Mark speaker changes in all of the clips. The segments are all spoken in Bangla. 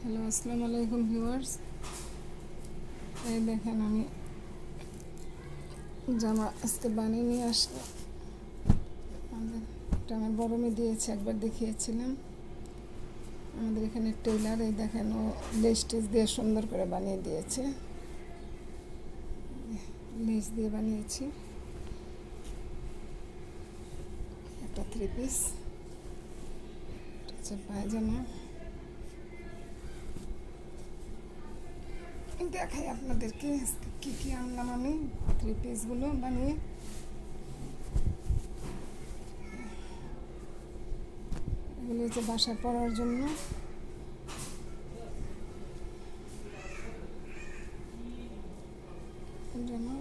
Speaker 1: হ্যালো, আসসালামু আলাইকুম ভিউয়ার্স। এই দেখেন আমি জামা আজকে বানিয়ে নিয়ে আসলাম। এটা আমার বড় মেয়ে দিয়েছে, একবার দেখিয়েছিলাম। আমাদের এখানে টেইলার, এই দেখেন ও লেস টেস দিয়ে সুন্দর করে বানিয়ে দিয়েছে। লেস দিয়ে বানিয়েছি একটা 3 পিস, হচ্ছে পায়জামা। দেখাই আপনাদেরকে কী কী আনলাম আমি 3 পিসগুলো বানিয়ে। এগুলো হচ্ছে বাসায় পরার জন্য। জামা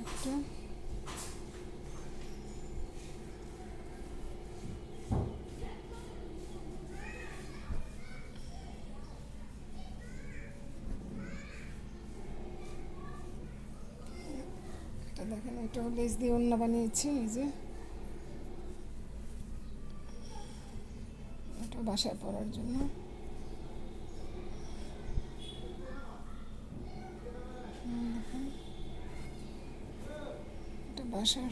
Speaker 1: একটা, এটা দেখেন এটাও লেস দিয়ে ওড়না বানিয়েছি। এই যে এটা বাসায় পরার জন্য। দেখেন এটা বাসার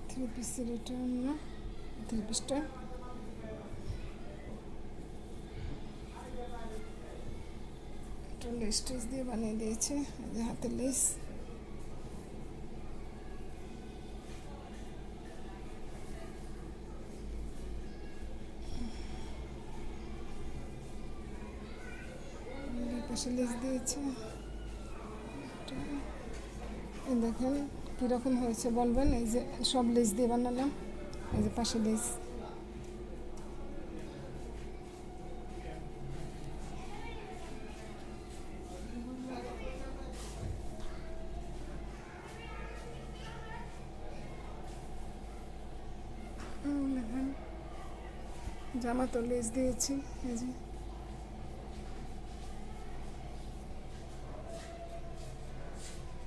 Speaker 1: 3 পিসের, এটা ওড়না 3 পিসটা। এটা লেস টেস দিয়ে বানিয়ে দিয়েছে, এই যে হাতের লেস। পাশে লেস দিয়েছে। এই দেখেন কীরকম হয়েছে বলবেন। এই যে সব লেস দিয়ে বানালাম, এই যে পাশে লেস। দেখেন জামা তো লেস দিয়েছি, এই যে